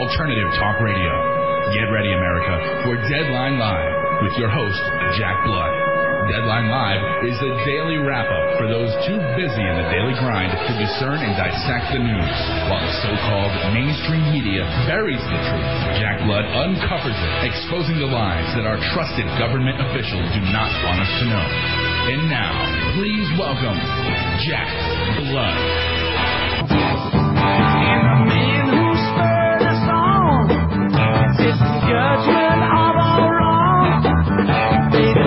alternative talk radio. Get ready, America, for Deadline Live with your host, Jack Blood. Deadline Live is a daily wrap-up for those too busy in the daily grind to discern and dissect the news. While the so-called mainstream media buries the truth, Jack Blood uncovers it, exposing the lies that our trusted government officials do not want us to know. And now, please welcome Jack Blood. And the man who spurred us on, it's the judgment of all wrong.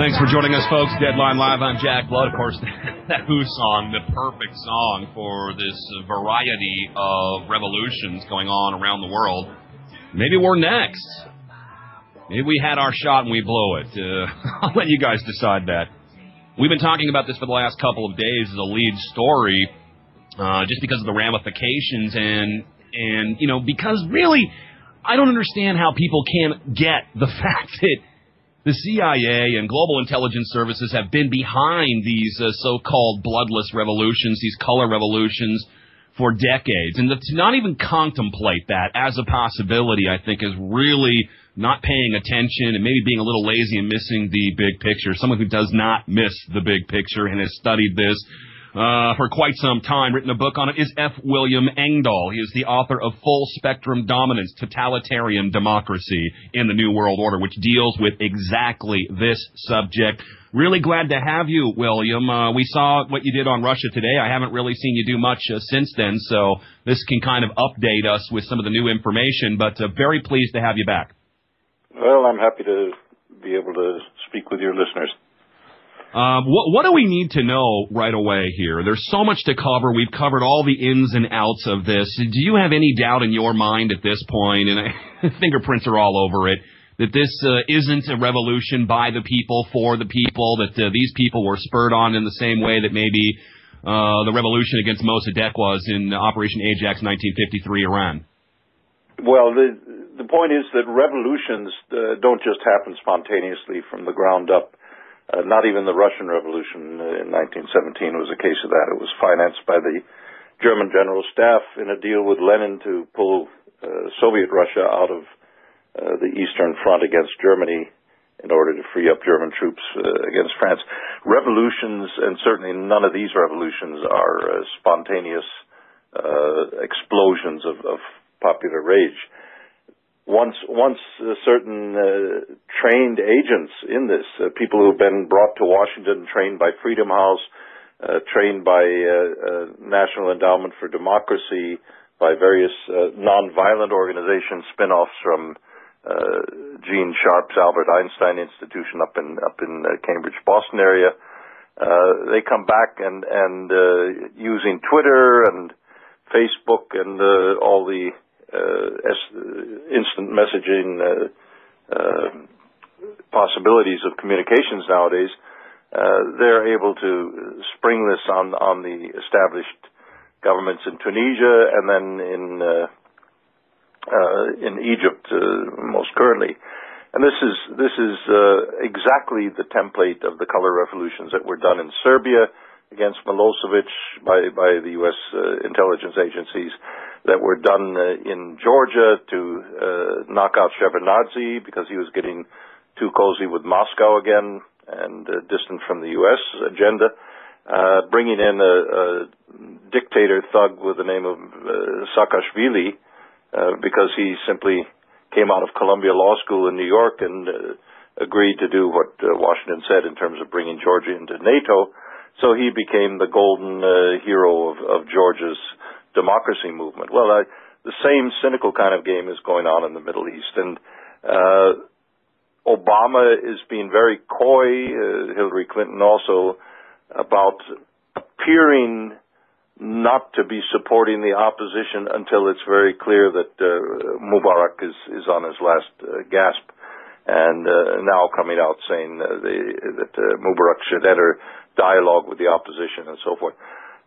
Thanks for joining us, folks. Deadline Live. I'm Jack Blood. Of course, that Who song, the perfect song for this variety of revolutions going on around the world. Maybe we're next. Maybe we had our shot and we blew it. I'll let you guys decide that. We've been talking about this for the last couple of days as a lead story, just because of the ramifications and you know, because really, I don't understand how people can't get the fact that the CIA and global intelligence services have been behind these so-called bloodless revolutions, these color revolutions, for decades. And to not even contemplate that as a possibility, I think, is really not paying attention and maybe being a little lazy and missing the big picture. Someone who does not miss the big picture and has studied this for quite some time, written a book on it, is F. William Engdahl. He is the author of Full Spectrum Dominance, Totalitarian Democracy in the New World Order, which deals with exactly this subject. Really glad to have you, William. We saw what you did on Russia today. I haven't really seen you do much since then, so this can kind of update us with some of the new information, but very pleased to have you back. Well, I'm happy to be able to speak with your listeners. What do we need to know right away here? There's so much to cover. We've covered all the ins and outs of this. Do you have any doubt in your mind at this point, and fingerprints are all over it, that this isn't a revolution by the people, for the people, that these people were spurred on in the same way that maybe the revolution against Mossadegh was in Operation Ajax 1953 Iran? Well, the point is that revolutions don't just happen spontaneously from the ground up. Not even the Russian Revolution in 1917 was a case of that. It was financed by the German General Staff in a deal with Lenin to pull Soviet Russia out of the Eastern Front against Germany in order to free up German troops against France. Revolutions, and certainly none of these revolutions, are spontaneous explosions of popular rage. Once certain trained agents in this, people who've been brought to Washington, trained by Freedom House, trained by National Endowment for Democracy, by various nonviolent organizations, spin-offs from Gene Sharp's Albert Einstein Institution up in Cambridge, Boston area, they come back and using Twitter and Facebook and all the instant messaging possibilities of communications nowadays, they're able to spring this on the established governments in Tunisia and then in Egypt most currently. And this is exactly the template of the color revolutions that were done in Serbia against Milosevic by the U.S. intelligence agencies, that were done in Georgia to knock out Shevardnadze because he was getting too cozy with Moscow again and distant from the U.S. agenda, bringing in a dictator thug with the name of Saakashvili because he simply came out of Columbia Law School in New York and agreed to do what Washington said in terms of bringing Georgia into NATO. So he became the golden hero of Georgia's democracy movement. Well, the same cynical kind of game is going on in the Middle East. And Obama is being very coy, Hillary Clinton also, about appearing not to be supporting the opposition until it's very clear that Mubarak is on his last gasp. And now coming out saying that Mubarak should enter dialogue with the opposition and so forth.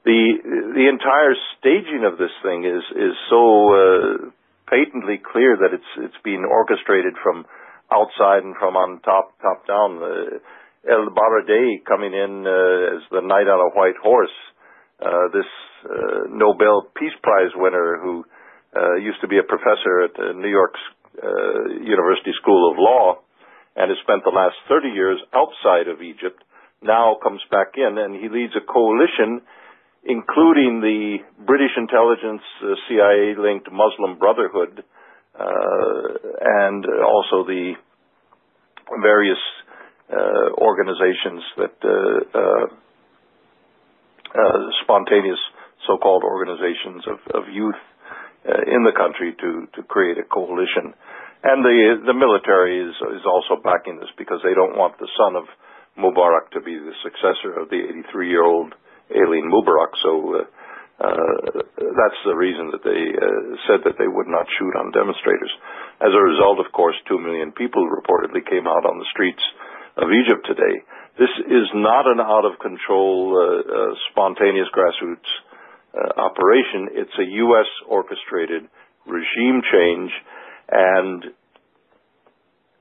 The entire staging of this thing is so patently clear that it's being orchestrated from outside and from on top down. El Baradei coming in as the knight on a white horse, this Nobel Peace Prize winner who used to be a professor at New York's University School of Law, and has spent the last 30 years outside of Egypt, now comes back in, and he leads a coalition, including the British intelligence, CIA-linked Muslim Brotherhood, and also the various organizations that spontaneous so-called organizations of youth in the country to create a coalition. And the military is also backing this because they don't want the son of Mubarak to be the successor of the 83-year-old alien Mubarak. So that's the reason that they said that they would not shoot on demonstrators. As a result, of course, 2 million people reportedly came out on the streets of Egypt today. This is not an out-of-control, spontaneous grassroots operation. It's a U.S. orchestrated regime change, and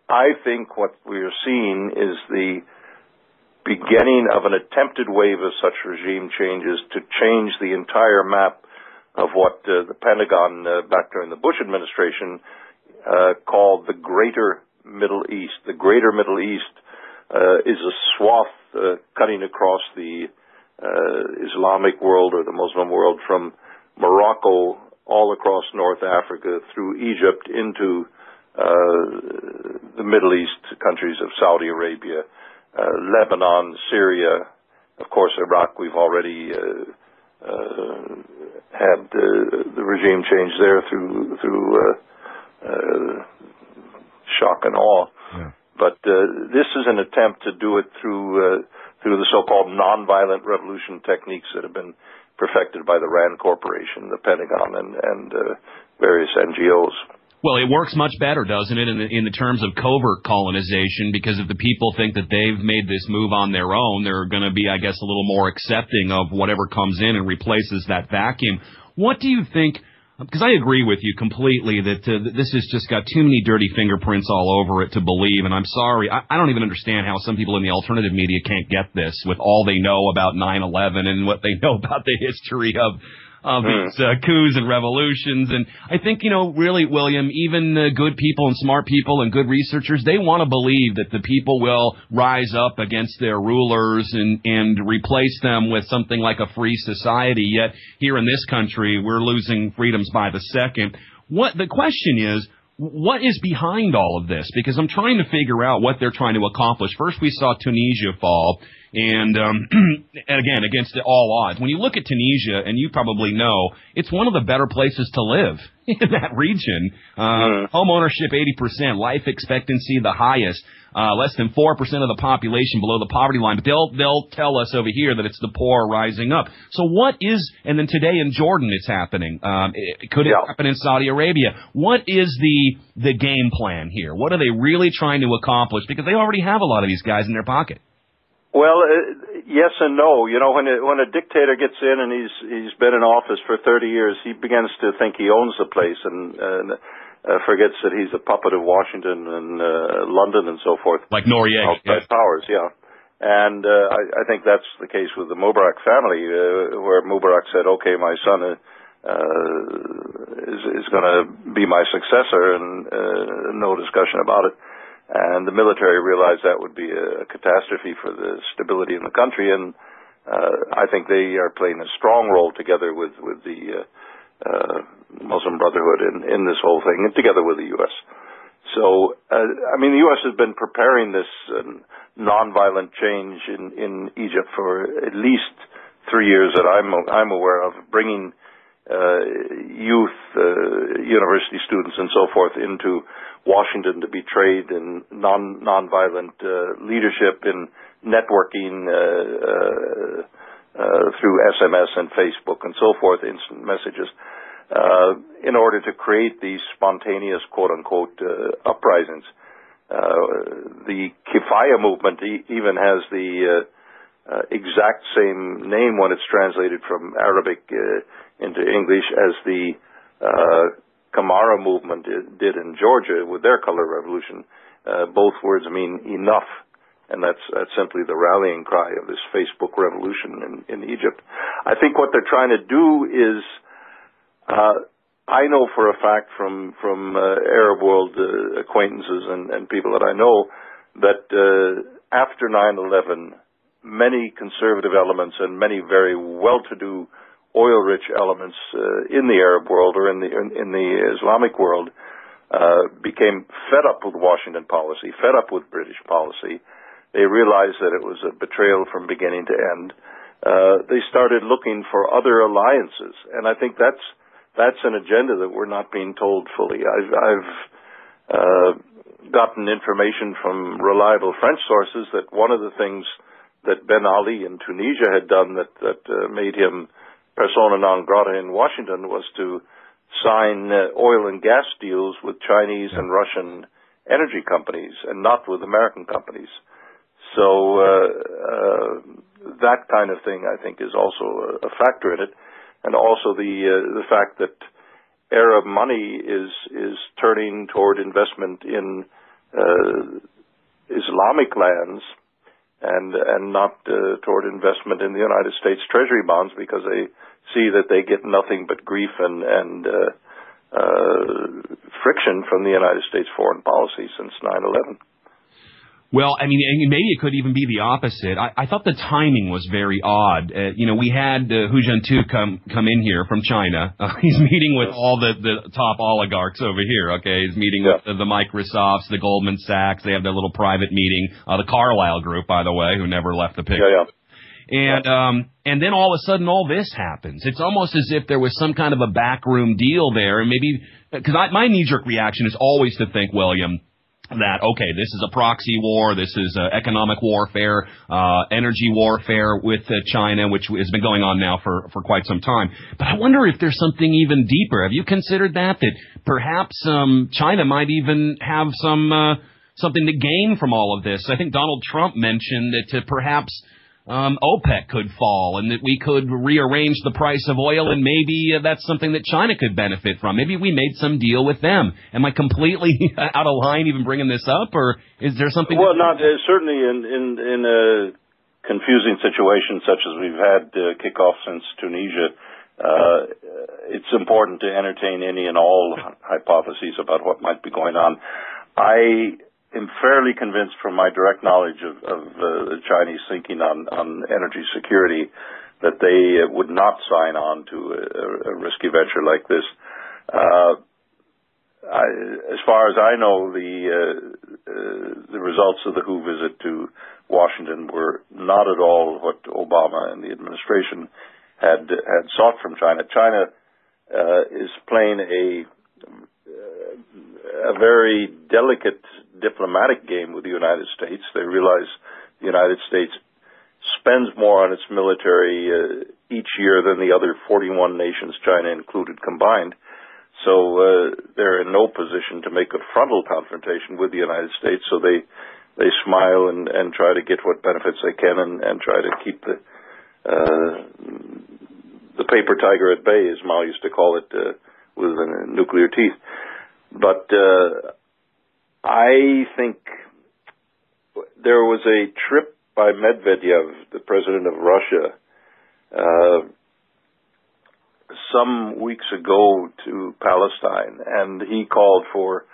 I think what we're seeing is the beginning of an attempted wave of such regime changes to change the entire map of what the Pentagon, back during the Bush administration, called the Greater Middle East. The Greater Middle East is a swath cutting across the Islamic world or the Muslim world from Morocco all across North Africa through Egypt into the Middle East countries of Saudi Arabia, Lebanon, Syria, of course Iraq. We've already had the regime change there through shock and awe. Yeah. But this is an attempt to do it through the so-called nonviolent revolution techniques that have been perfected by the RAND Corporation, the Pentagon, and various NGOs. Well, it works much better, doesn't it, in the terms of covert colonization, because if the people think that they've made this move on their own, they're going to be, I guess, a little more accepting of whatever comes in and replaces that vacuum. What do you think? Because I agree with you completely that this has just got too many dirty fingerprints all over it to believe, and I'm sorry, I don't even understand how some people in the alternative media can't get this with all they know about 9/11 and what they know about the history of these coups and revolutions. And I think, really, William, even good people and smart people and good researchers, they want to believe that the people will rise up against their rulers and replace them with something like a free society. Yet here in this country, we're losing freedoms by the second. The question is, what is behind all of this? Because I'm trying to figure out what they're trying to accomplish. First, we saw Tunisia fall, and again, against all odds. When you look at Tunisia, and you probably know, it's one of the better places to live in that region. Home ownership, 80%. Life expectancy, the highest. Less than 4% of the population below the poverty line. But they'll tell us over here that it's the poor rising up. So what is, and then today in Jordan it's happening. Could it happen in Saudi Arabia? What is the game plan here? What are they really trying to accomplish? Because they already have a lot of these guys in their pocket. Well, yes and no. When a dictator gets in and he's been in office for 30 years, he begins to think he owns the place and forgets that he's a puppet of Washington and London and so forth. Like Noriega. Outside powers, yeah. And I think that's the case with the Mubarak family, where Mubarak said, okay, my son is going to be my successor, and no discussion about it. And the military realized that would be a catastrophe for the stability in the country, and I think they are playing a strong role together with the Muslim Brotherhood in this whole thing, and together with the U.S. So, the U.S. has been preparing this nonviolent change in Egypt for at least 3 years that I'm aware of, bringing youth, university students, and so forth into Washington to be trained in nonviolent leadership, in networking through SMS and Facebook and so forth, instant messages, in order to create these spontaneous, quote-unquote, uprisings. The Kifaya movement even has the exact same name when it's translated from Arabic into English as the Kamara movement did in Georgia with their color revolution. Both words mean enough, and that's simply the rallying cry of this Facebook revolution in Egypt. I think what they're trying to do is I know for a fact from Arab world acquaintances and people that I know that after 9/11, many conservative elements and many very well-to-do oil-rich elements in the Arab world or in the Islamic world became fed up with Washington policy, fed up with British policy. They realized that it was a betrayal from beginning to end. They started looking for other alliances, and I think that's an agenda that we're not being told fully. I've gotten information from reliable French sources that one of the things that Ben Ali in Tunisia had done that made him persona non grata in Washington was to sign oil and gas deals with Chinese and Russian energy companies and not with American companies. So that kind of thing, I think, is also a factor in it, and also the fact that Arab money is turning toward investment in Islamic lands and not toward investment in the United States Treasury bonds, because they see that they get nothing but grief and friction from the United States foreign policy since 9/11. Well, I mean, and maybe it could even be the opposite. I thought the timing was very odd. We had Hu Jintao come in here from China. He's meeting with all the top oligarchs over here, okay? He's meeting with the Microsofts, the Goldman Sachs. They have their little private meeting. The Carlyle Group, by the way, who never left the picture. And then all of a sudden all this happens. It's almost as if there was some kind of a backroom deal there. And maybe, because my knee-jerk reaction is always to think, William, that, okay, this is a proxy war, this is economic warfare, energy warfare with China, which has been going on now for quite some time. But I wonder if there's something even deeper. Have you considered that perhaps China might even have something to gain from all of this? I think Donald Trump mentioned that perhaps OPEC could fall and that we could rearrange the price of oil, and maybe that's something that China could benefit from. Maybe we made some deal with them. Am I completely out of line even bringing this up, or is there something? Well, not certainly in a confusing situation such as we've had kick off since Tunisia. It's important to entertain any and all hypotheses about what might be going on. I am fairly convinced from my direct knowledge of the Chinese thinking on energy security that they would not sign on to a risky venture like this. As far as I know, the results of the Hu visit to Washington were not at all what Obama and the administration had sought from China. China is playing a very delicate diplomatic game with the United States. They realize the United States spends more on its military each year than the other 41 nations, China included, combined. So they're in no position to make a frontal confrontation with the United States. So they smile and try to get what benefits they can and try to keep the paper tiger at bay, as Mao used to call it, with nuclear teeth. But I think there was a trip by Medvedev, the president of Russia, some weeks ago to Palestine, and he called for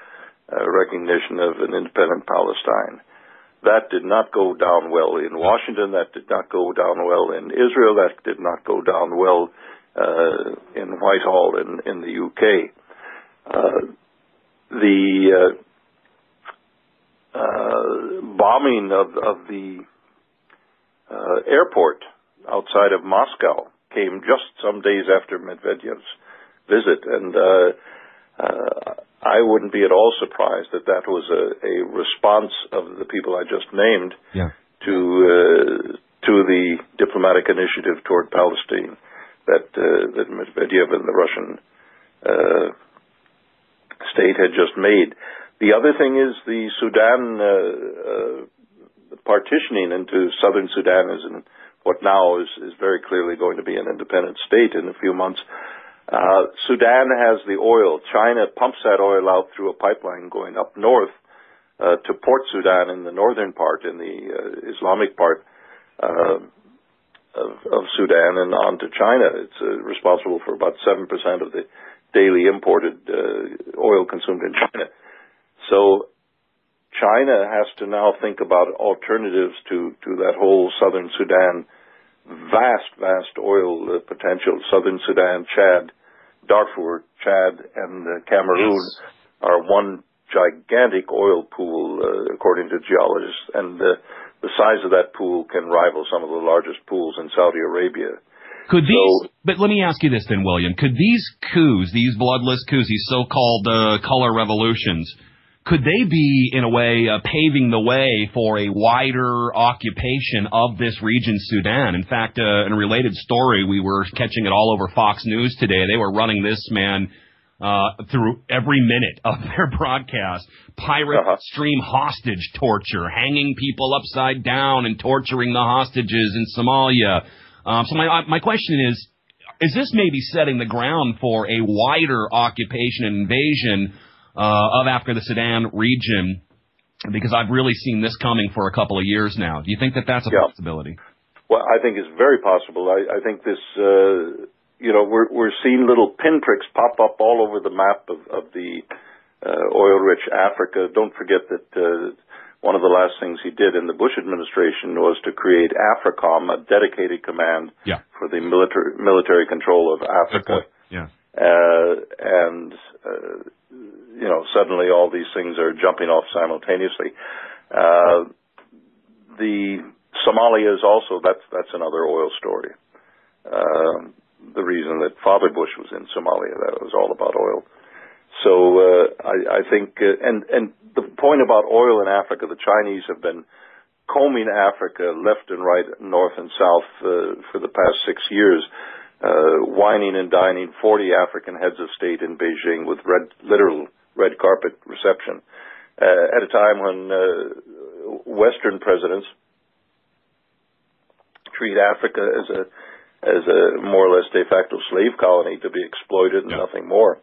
recognition of an independent Palestine. That did not go down well in Washington. That did not go down well in Israel. That did not go down well in Whitehall in the UK. The bombing of the airport outside of Moscow came just some days after Medvedev's visit, and I wouldn't be at all surprised that was a response of the people I just named to the diplomatic initiative toward Palestine that Medvedev and the Russian state had just made. The other thing is the Sudan partitioning into southern Sudan is what now is very clearly going to be an independent state in a few months. Sudan has the oil. China pumps that oil out through a pipeline going up north to Port Sudan in the northern part, in the Islamic part of Sudan, and on to China. It's responsible for about 7% of the daily imported oil consumed in China. So China has to now think about alternatives to that whole southern Sudan, vast oil potential. Southern Sudan, Chad, Darfur, Chad, and Cameroon are one gigantic oil pool, according to geologists, and the size of that pool can rival some of the largest pools in Saudi Arabia. But let me ask you this then, William. Could these coups, these bloodless coups, these so-called color revolutions, could they be, in a way, paving the way for a wider occupation of this region, Sudan? In fact, in a related story, we were catching it all over Fox News today. They were running this man through every minute of their broadcast. Pirate stream hostage torture, hanging people upside down and torturing the hostages in Somalia. So my question is this maybe setting the ground for a wider occupation and invasion of Africa, the Sudan region? Because I've really seen this coming for a couple of years now. Do you think that that's a possibility? Well, I think it's very possible. I think this, we're seeing little pinpricks pop up all over the map of the oil-rich Africa. Don't forget that one of the last things he did in the Bush administration was to create AFRICOM, a dedicated command for the military control of Africa. Suddenly all these things are jumping off simultaneously. The Somalia is also, that's another oil story. The reason that Father Bush was in Somalia, that was all about oil. So I think, and the point about oil in Africa, the Chinese have been combing Africa left and right, north and south for the past 6 years, wining and dining 40 African heads of state in Beijing with literal red carpet reception, at a time when Western presidents treat Africa as a more or less de facto slave colony to be exploited and nothing more.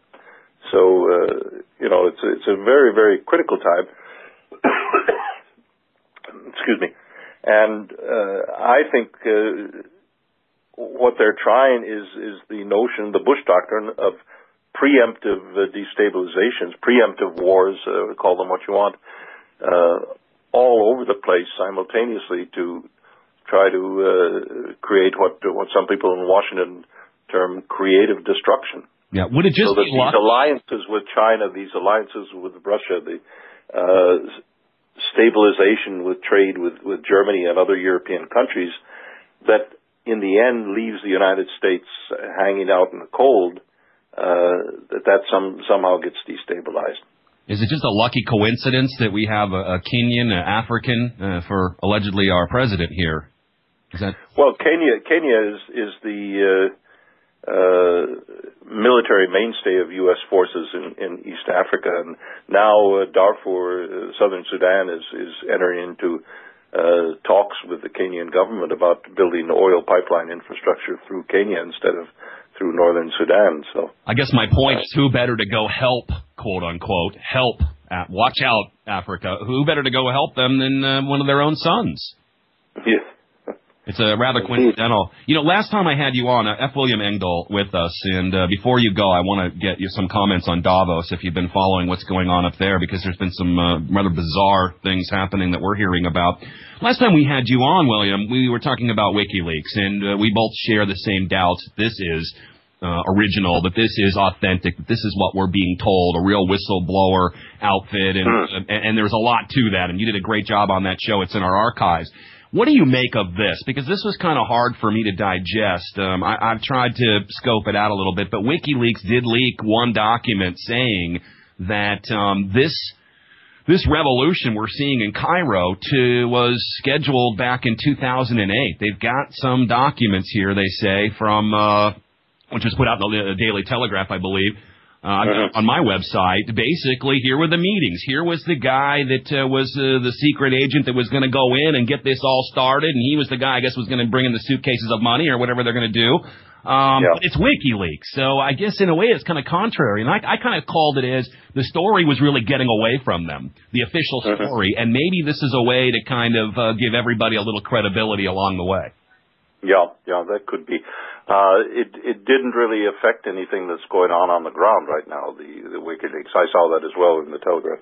So, it's a very, very critical time. Excuse me. And I think what they're trying is the notion, the Bush doctrine of preemptive destabilizations, preemptive wars, call them what you want, all over the place simultaneously to try to create what some people in Washington term creative destruction. Yeah, would it just so that these alliances with China, these alliances with Russia, the stabilization with trade with Germany and other European countries, that in the end leaves the United States hanging out in the cold, that somehow gets destabilized. Is it just a lucky coincidence that we have a Kenyan, African, for allegedly our president here? Well, Kenya is the military mainstay of U.S. forces in East Africa, and now Darfur, southern Sudan, is entering into talks with the Kenyan government about building oil pipeline infrastructure through Kenya instead of through northern Sudan. So I guess my point is, who better to go help, quote unquote, help? Watch out, Africa. Who better to go help them than one of their own sons? Yes. It's a rather coincidental. Last time I had you on, F. William Engdahl with us, and before you go, I want to get you some comments on Davos, if you've been following what's going on up there, because there's been some rather bizarre things happening that we're hearing about. Last time we had you on, William, we were talking about WikiLeaks, and we both share the same doubts. This is original, that this is authentic, that this is what we're being told, a real whistleblower outfit, and there's a lot to that, and you did a great job on that show. It's in our archives. What do you make of this? Because this was kind of hard for me to digest. I've tried to scope it out a little bit, but WikiLeaks did leak one document saying that this revolution we're seeing in Cairo was scheduled back in 2008. They've got some documents here, they say, from which was put out in the Daily Telegraph, I believe, on my website. Basically, here were the meetings. Here was the guy that was the secret agent that was going to go in and get this all started, and he was the guy, I guess, was going to bring in the suitcases of money or whatever they're going to do. It's WikiLeaks, so I guess in a way it's kind of contrary. And I kind of called it as the story was really getting away from them, the official story, and maybe this is a way to kind of give everybody a little credibility along the way. Yeah, that could be. It didn't really affect anything that's going on the ground right now, the WikiLeaks. I saw that as well in the Telegraph.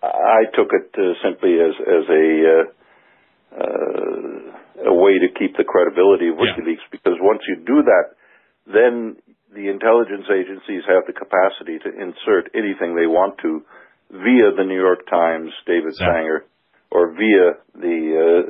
I took it simply as a way to keep the credibility of WikiLeaks, because once you do that, then the intelligence agencies have the capacity to insert anything they want to via the New York Times, David Sanger, or via the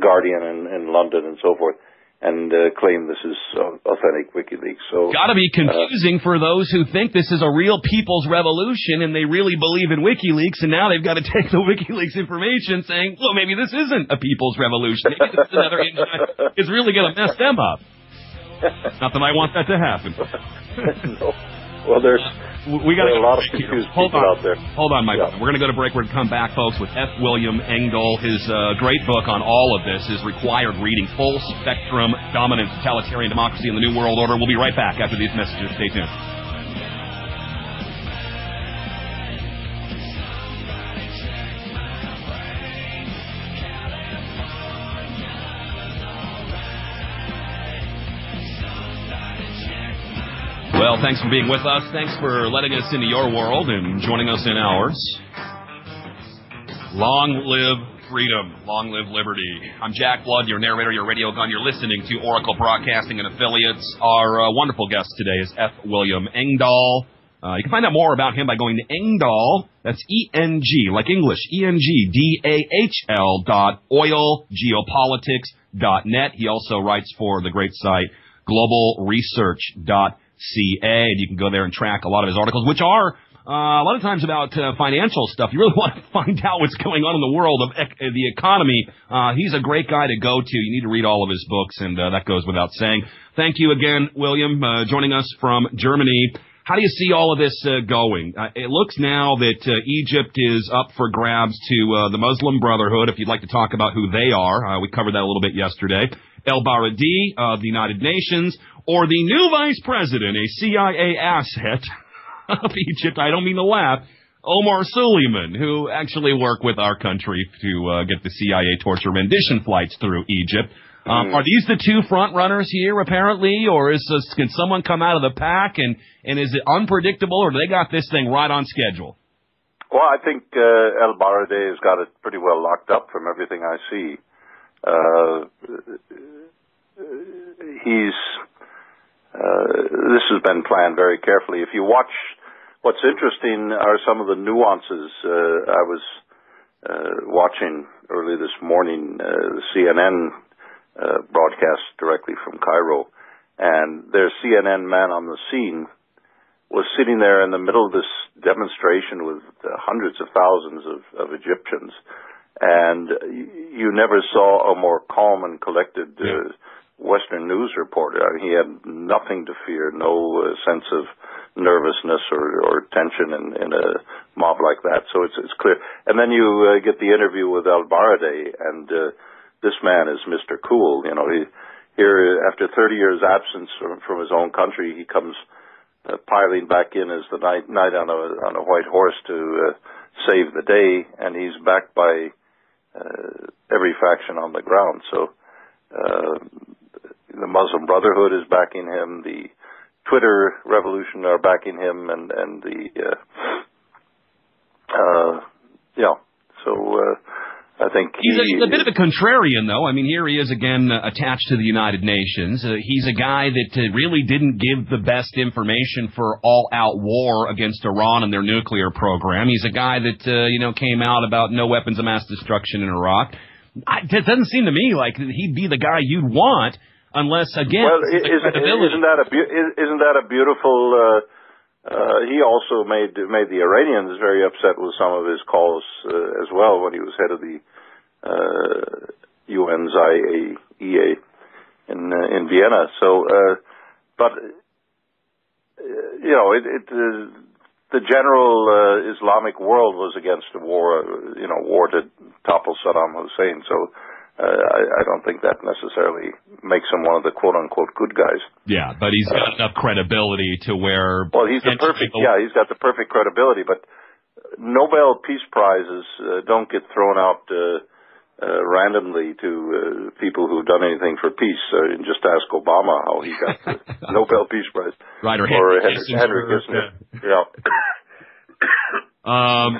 Guardian in London and so forth, and claim this is authentic WikiLeaks. So got to be confusing for those who think this is a real people's revolution and they really believe in WikiLeaks, and now they've got to take the WikiLeaks information saying, well, maybe this isn't a people's revolution. Maybe this is another engine is really going to mess them up. Not that I want that to happen. No. Well, we got a lot of confused people out there. Hold on, my friend. We're going to go to break. We're going to come back, folks, with F. William Engdahl. His great book on all of this is required reading, Full Spectrum Dominance, Totalitarian Democracy in the New World Order. We'll be right back after these messages. Stay tuned. Well, thanks for being with us. Thanks for letting us into your world and joining us in ours. Long live freedom. Long live liberty. I'm Jack Blood, your narrator, your radio gun. You're listening to Oracle Broadcasting and Affiliates. Our wonderful guest today is F. William Engdahl. You can find out more about him by going to Engdahl. That's E-N-G, like English, ENGDAHL.oilgeopolitics.net. He also writes for the great site globalresearch.ca. And you can go there and track a lot of his articles, which are a lot of times about financial stuff. You really want to find out what's going on in the world of the economy. He's a great guy to go to. You need to read all of his books, and that goes without saying. Thank you again, William, joining us from Germany. How do you see all of this going? It looks now that Egypt is up for grabs to the Muslim Brotherhood, if you'd like to talk about who they are. We covered that a little bit yesterday. El Baradei of the United Nations, or the new vice president, a CIA asset of Egypt, I don't mean to laugh, Omar Suleiman, who actually worked with our country to get the CIA torture rendition flights through Egypt. Are these the two front runners here, apparently, or can someone come out of the pack, and is it unpredictable, or do they got this thing right on schedule? Well, I think El Baradei has got it pretty well locked up from everything I see. This has been planned very carefully. If you watch, what's interesting are some of the nuances. I was watching early this morning the CNN broadcast directly from Cairo, and their CNN man on the scene was sitting there in the middle of this demonstration with hundreds of thousands of Egyptians, and you never saw a more calm and collected Western news reporter. I mean, he had nothing to fear, no sense of nervousness or tension in a mob like that. So it's clear. And then you get the interview with El Baradei, and this man is Mr. Cool. You know, here after 30 years absence from his own country, he comes piling back in as the knight on a white horse to save the day, and he's backed by every faction on the ground. So the Muslim Brotherhood is backing him, the Twitter revolution are backing him, and the I think he's a bit of a contrarian, though. I mean, here he is again attached to the United Nations. He's a guy that really didn't give the best information for all-out war against Iran and their nuclear program. He's a guy that came out about no weapons of mass destruction in Iraq. It doesn't seem to me like he'd be the guy you'd want, unless again, isn't that a beautiful? He also made the Iranians very upset with some of his calls as well when he was head of the UN's IAEA in Vienna. So, the general Islamic world was against the war, war to topple Saddam Hussein. So. I don't think that necessarily makes him one of the quote-unquote good guys. Yeah, but he's got enough credibility to where... Well, he's got the perfect credibility, but Nobel Peace Prizes don't get thrown out randomly to people who've done anything for peace. And just ask Obama how he got the Nobel Peace Prize. Right, or Henry Kissinger. Kissinger. Yeah.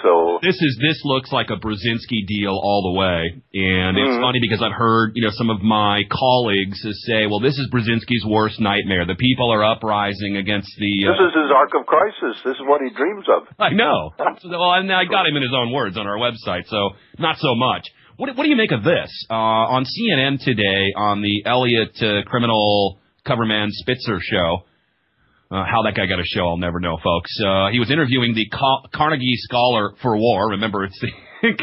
So this looks like a Brzezinski deal all the way, and it's funny because I've heard some of my colleagues say, well, this is Brzezinski's worst nightmare. The people are uprising against the. This is his arc of crisis. This is what he dreams of. I know. Well, and I got him in his own words on our website, so not so much. What do you make of this? On CNN today, on the Elliott criminal coverman Spitzer show. How that guy got a show, I'll never know, folks. He was interviewing the Carnegie Scholar for War. Remember, it's the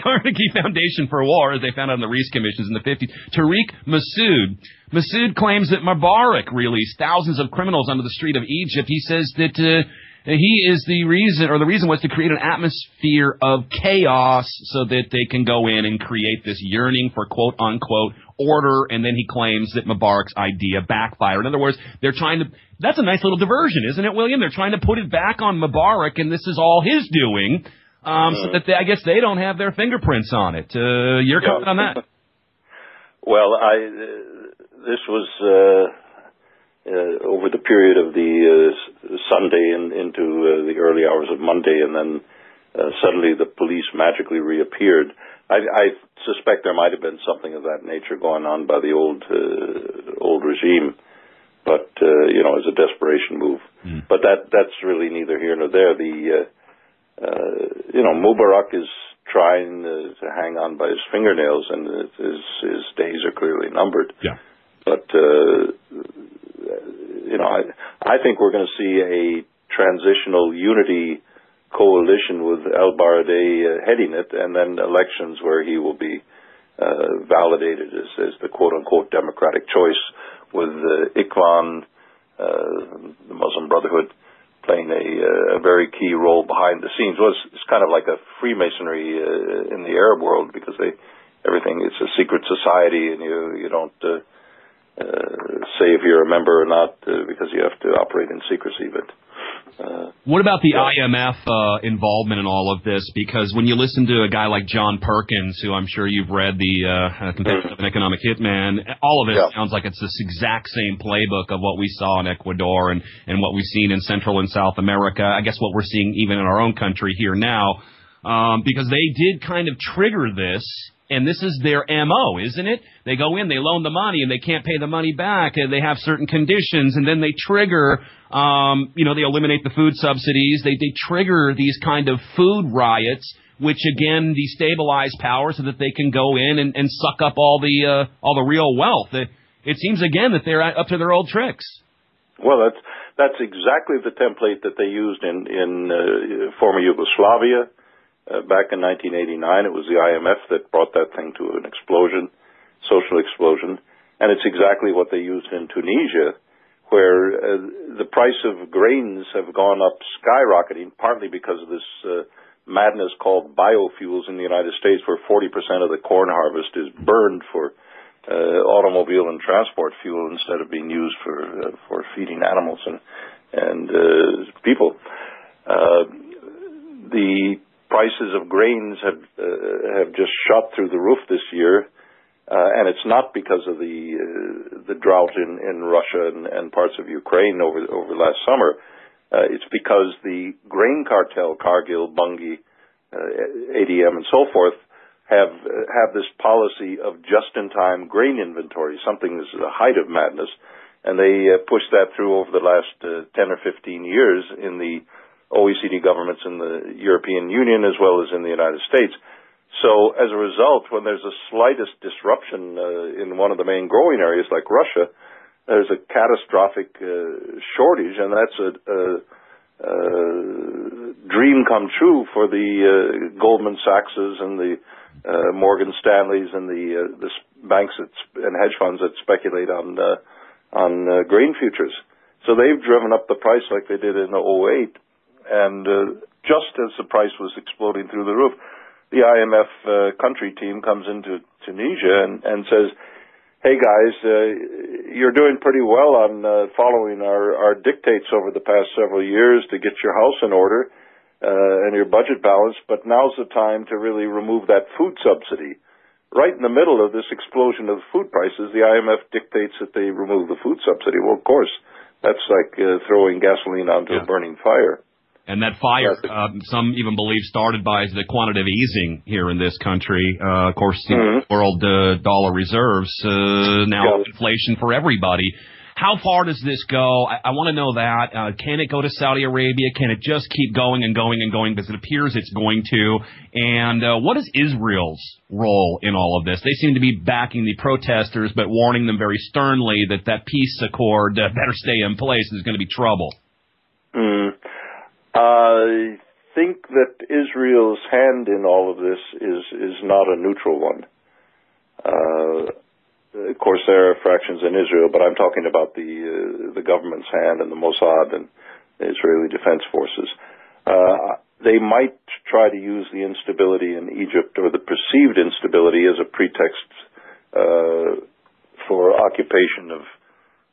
Carnegie Foundation for War, as they found out in the Reece Commissions in the 50s. Tariq Massoud. Massoud claims that Mubarak released thousands of criminals onto the street of Egypt. He says that he is the reason, or the reason was to create an atmosphere of chaos so that they can go in and create this yearning for quote-unquote order, and then he claims that Mubarak's idea backfired. In other words, they're trying to... That's a nice little diversion, isn't it, William? They're trying to put it back on Mubarak, and this is all his doing, so that I guess they don't have their fingerprints on it. Your comment on that? Well, this was over the period of the Sunday and into the early hours of Monday, and then suddenly the police magically reappeared. I suspect there might have been something of that nature going on by the old regime, but as a desperation move. But that's really neither here nor there. Mubarak is trying to hang on by his fingernails, and his days are clearly numbered. Yeah. But I think we're going to see a transitional unity coalition with al-Baradei heading it, and then elections where he will be validated as the quote-unquote democratic choice, with Ikhwan, the Muslim Brotherhood, playing a very key role behind the scenes. Well, it's kind of like a Freemasonry in the Arab world, because it's a secret society, and you don't say if you're a member or not, because you have to operate in secrecy. But what about the IMF involvement in all of this? Because when you listen to a guy like John Perkins, who I'm sure you've read, the Confessions of an Economic Hitman, all of it sounds like it's this exact same playbook of what we saw in Ecuador and what we've seen in Central and South America. I guess what we're seeing even in our own country here now, because they did kind of trigger this. And this is their MO, isn't it? They go in, they loan the money, and they can't pay the money back, and they have certain conditions, and then they trigger, they eliminate the food subsidies. They trigger these kind of food riots, which again destabilize power so that they can go in and suck up all the real wealth. It seems again that they're up to their old tricks. Well, that's exactly the template that they used in former Yugoslavia. Back in 1989, it was the IMF that brought that thing to an explosion, social explosion. And it's exactly what they used in Tunisia, where the price of grains have gone up skyrocketing, partly because of this madness called biofuels in the United States, where 40% of the corn harvest is burned for automobile and transport fuel instead of being used for feeding animals and people. The prices of grains have just shot through the roof this year, and it's not because of the drought in Russia and parts of Ukraine over last summer. It's because the grain cartel, Cargill, Bunge, ADM, and so forth, have this policy of just-in-time grain inventory, something that's the height of madness, and they pushed that through over the last 10 or 15 years in the OECD governments in the European Union as well as in the United States. So as a result, when there's the slightest disruption in one of the main growing areas like Russia, there's a catastrophic shortage, and that's a dream come true for the Goldman Sachs's and the Morgan Stanleys and the banks and hedge funds that speculate on grain futures. So they've driven up the price like they did in 2008. And just as the price was exploding through the roof, the IMF country team comes into Tunisia and says, hey guys, you're doing pretty well on following our dictates over the past several years to get your house in order and your budget balanced, but now's the time to really remove that food subsidy. right in the middle of this explosion of food prices, the IMF dictates that they remove the food subsidy. Well, of course, that's like throwing gasoline onto a burning fire. And that fire, some even believe, started by the quantitative easing here in this country. Of course, the world dollar reserves, now inflation for everybody. How far does this go? I want to know that. Can it go to Saudi Arabia? Can it just keep going and going and going? Because it appears it's going to. And what is Israel's role in all of this? They seem to be backing the protesters, but warning them very sternly that that peace accord better stay in place. There's going to be trouble. I think that Israel's hand in all of this is not a neutral one. Of course, there are fractions in Israel, but I'm talking about the government's hand and the Mossad and the Israeli Defense Forces. They might try to use the instability in Egypt, or the perceived instability, as a pretext for occupation of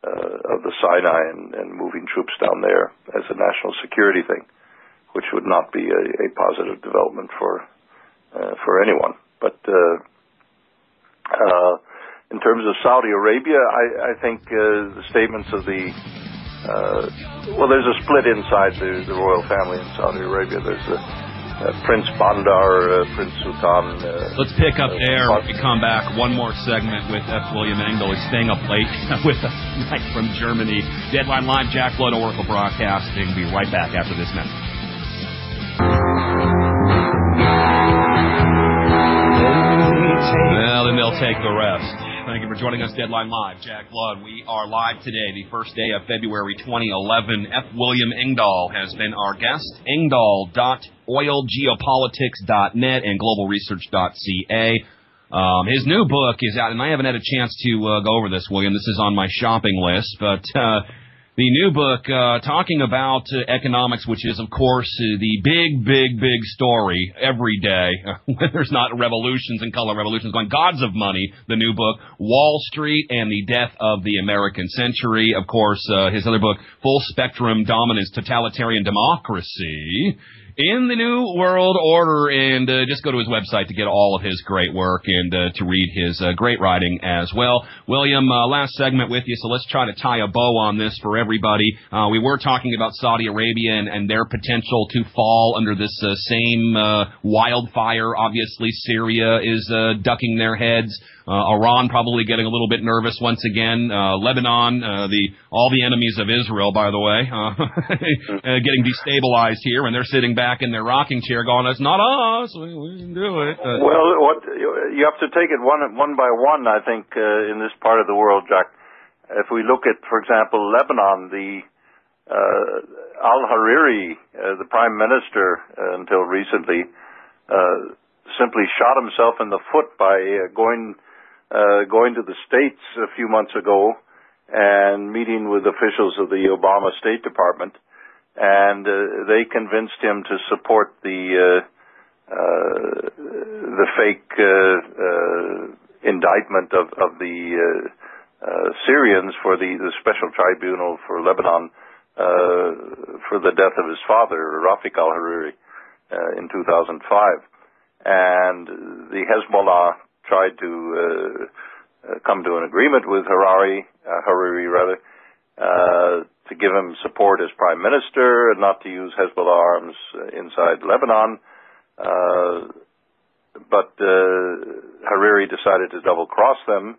the Sinai and moving troops down there as a national security thing, which would not be a positive development for anyone. But in terms of Saudi Arabia, I think the statements of the there's a split inside the royal family in Saudi Arabia. There's Prince Bandar, Prince Sultan. Let's pick up there when we come back. One more segment with F. William Engdahl. He's staying up late with us tonight from Germany. Deadline Live, Jack Blood, Oracle Broadcasting. Be right back after this message. Well, then they'll take the rest. Thank you for joining us, Deadline Live. Jack Blood. We are live today, the first day of February 2011. F. William Engdahl has been our guest. Engdahl.oilgeopolitics.net and globalresearch.ca. His new book is out, and I haven't had a chance to go over this, William. This is on my shopping list, but the new book talking about economics, which is, of course, the big story every day when there's not revolutions and color revolutions going. Gods of Money, the new book, Wall Street and the Death of the American Century. Of course, his other book, Full Spectrum Dominance, Totalitarian Democracy in the New World Order, and just go to his website to get all of his great work and to read his great writing as well. William, last segment with you, so let's try to tie a bow on this for everybody. We were talking about Saudi Arabia and their potential to fall under this same wildfire. Obviously, Syria is ducking their heads. Iran probably getting a little bit nervous once again. Lebanon, all the enemies of Israel, by the way, getting destabilized here, and they're sitting back in their rocking chair going, "It's not us. We can do it." Well, what you have to take it one by one. I think in this part of the world, Jack. If we look at, for example, Lebanon, the Al-Hariri, the prime minister until recently, simply shot himself in the foot by going to the States a few months ago and meeting with officials of the Obama State Department, and they convinced him to support the fake indictment of the Syrians for the Special Tribunal for Lebanon for the death of his father, Rafik al-Hariri, in 2005. And the Hezbollah tried to come to an agreement with Hariri, to give him support as prime minister and not to use Hezbollah arms inside Lebanon. But Hariri decided to double-cross them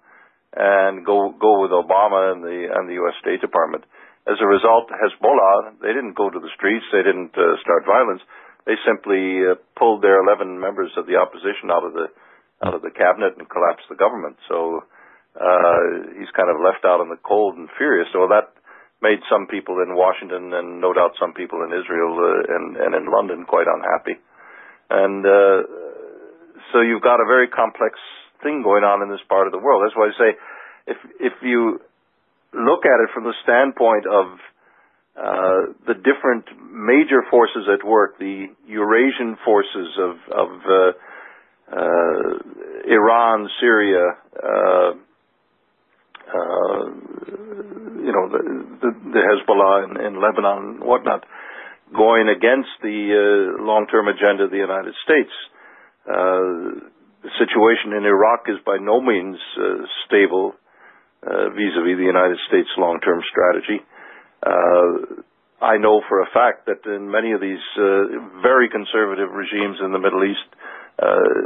and go with Obama and the U.S. State Department. As a result, Hezbollah, they didn't go to the streets, they didn't start violence. They simply pulled their 11 members of the opposition out of the cabinet and collapsed the government. So he's kind of left out in the cold and furious. So that made some people in Washington and no doubt some people in Israel and in London quite unhappy. And so you've got a very complex thing going on in this part of the world. That's why I say if you look at it from the standpoint of the different major forces at work, the Eurasian forces of Iran, Syria, the Hezbollah in Lebanon and whatnot, going against the long-term agenda of the United States. the situation in Iraq is by no means stable vis-a-vis the United States' long-term strategy. I know for a fact that in many of these very conservative regimes in the Middle East,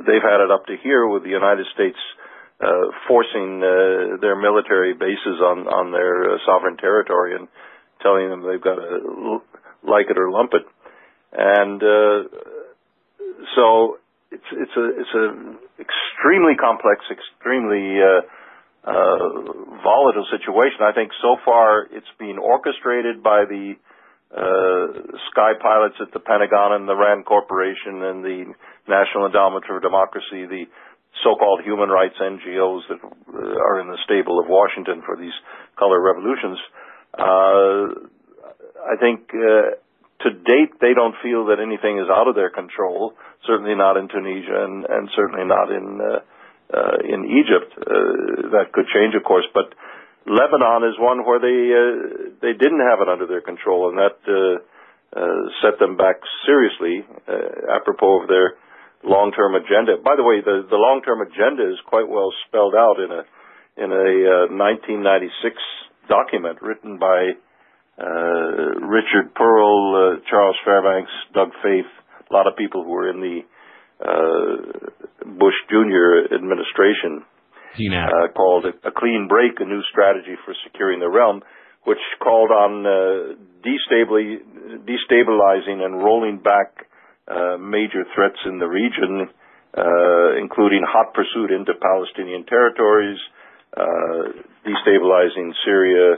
they've had it up to here with the United States forcing their military bases on their sovereign territory and telling them they've got to like it or lump it. And so it's an extremely complex, extremely volatile situation. I think so far it's been orchestrated by the sky pilots at the Pentagon and the RAND Corporation and the National Endowment for Democracy, the so-called human rights NGOs that are in the stable of Washington for these color revolutions. I think to date they don't feel that anything is out of their control, certainly not in Tunisia and certainly not in Egypt. That could change, of course, but Lebanon is one where they didn't have it under their control, and that set them back seriously apropos of their long-term agenda. By the way, the long-term agenda is quite well spelled out in a 1996 document written by Richard Pearl, Charles Fairbanks, Doug Faith, a lot of people who were in the Bush Jr. administration. Called A Clean Break, a new strategy for securing the realm, which called on destabilizing and rolling back major threats in the region, including hot pursuit into Palestinian territories, destabilizing Syria,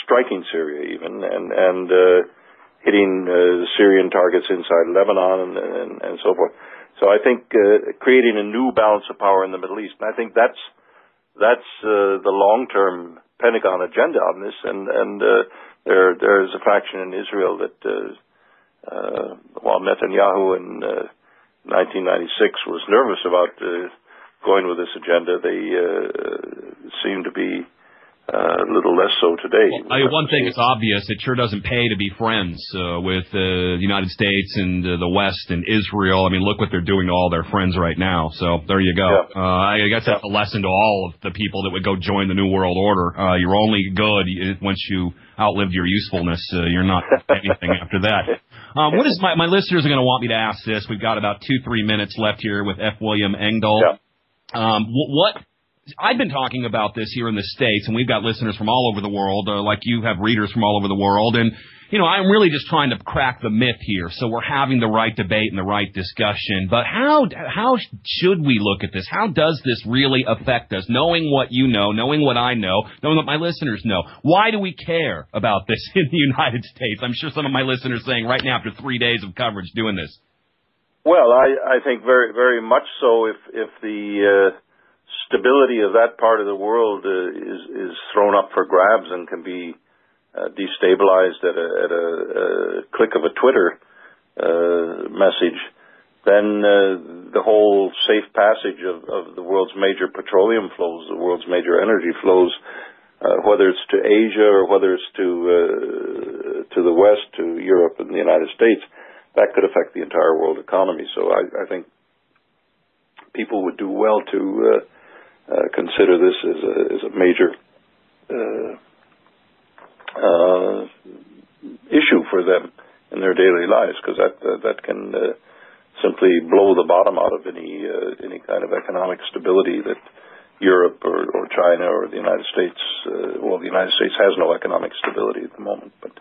striking Syria even, and hitting Syrian targets inside Lebanon and so forth. So I think creating a new balance of power in the Middle East, and I think that's the long-term Pentagon agenda on this. And there's a faction in Israel that while Netanyahu in 1996 was nervous about going with this agenda, they seem to be a little less so today. Well, one thing is obvious: it sure doesn't pay to be friends with the United States and the West and Israel. I mean, look what they're doing to all their friends right now. So there you go. Yeah. I guess that's a lesson to all of the people that would go join the New World Order. You're only good once you outlived your usefulness. You're not anything after that. What is my listeners are going to want me to ask this? We've got about 2-3 minutes left here with F. William Engdahl. Yeah. What? I've been talking about this here in the States, and we've got listeners from all over the world, like you have readers from all over the world, and, you know, I'm really just trying to crack the myth here, so we're having the right debate and the right discussion, but how should we look at this? How does this really affect us? Knowing what you know, knowing what I know, knowing what my listeners know, why do we care about this in the United States? I'm sure some of my listeners are saying right now after 3 days of coverage doing this. Well, I think very, very much so. If the stability of that part of the world is thrown up for grabs and can be destabilized at a click of a Twitter message, then the whole safe passage of the world's major petroleum flows, the world's major energy flows, whether it's to Asia or whether it's to the West, to Europe and the United States, that could affect the entire world economy. So I think people would do well to consider this as a major issue for them in their daily lives, because that can simply blow the bottom out of any kind of economic stability that Europe or China or the United States. Well, the United States has no economic stability at the moment, but.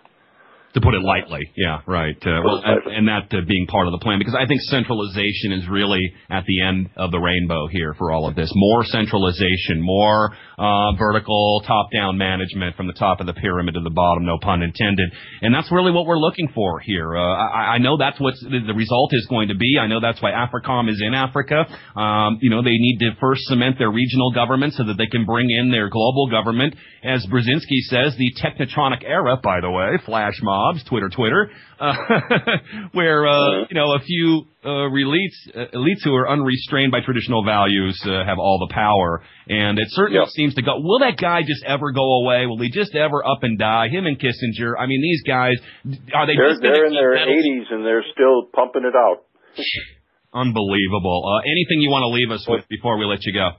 To put it lightly, yeah, right. And that being part of the plan, because I think centralization is really at the end of the rainbow here for all of this. More centralization, more vertical top-down management from the top of the pyramid to the bottom, no pun intended. And that's really what we're looking for here. I know that's what the result is going to be. I know that's why AFRICOM is in Africa. You know, they need to first cement their regional government so that they can bring in their global government. As Brzezinski says, the technotronic era, by the way, flash mob. Twitter, where, you know, a few elites who are unrestrained by traditional values have all the power. And it certainly seems to go, will that guy just ever go away? Will he just ever up and die? Him and Kissinger, I mean, these guys, are they They're in their 80s and they're still pumping it out. Unbelievable. Anything you want to leave us with before we let you go?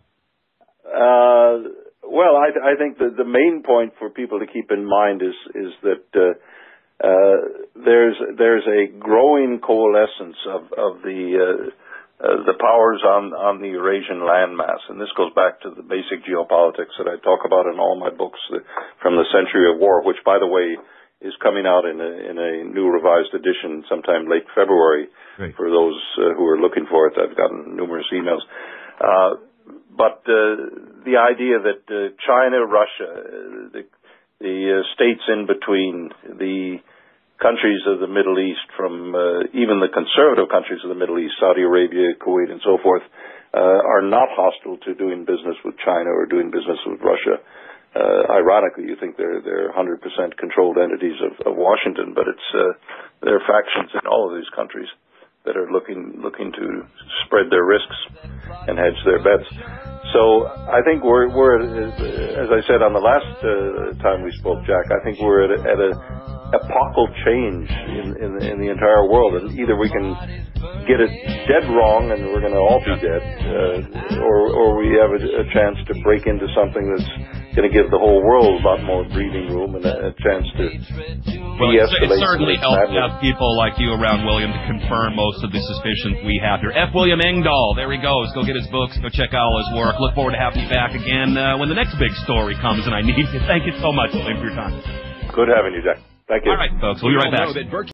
Well, I think that the main point for people to keep in mind is that there's a growing coalescence of the powers on the Eurasian landmass, and this goes back to the basic geopolitics that I talk about in all my books from the Century of War, which, by the way, is coming out in a new revised edition sometime late February. Great. For those who are looking for it. I've gotten numerous emails. But the idea that China, Russia, the states in between, the countries of the Middle East, from even the conservative countries of the Middle East, Saudi Arabia, Kuwait, and so forth, are not hostile to doing business with China or doing business with Russia. Ironically, you think they're 100% controlled entities of Washington, but there are factions in all of these countries that are looking to spread their risks and hedge their bets. So I think we're as I said on the last time we spoke, Jack, I think we're at a epochal change in the entire world, and either we can get it dead wrong and we're going to all be dead, or we have a chance to break into something that's going to give the whole world a lot more breathing room and a chance to de-escalate. It certainly helps to have people like you around, William, to confirm most of the suspicions we have here. F. William Engdahl, there he goes. Go get his books, go check out all his work. Look forward to having you back again when the next big story comes, and I need you. Thank you so much, William, for your time. Good having you, Jack. Thank you. All right, folks, we'll be right back.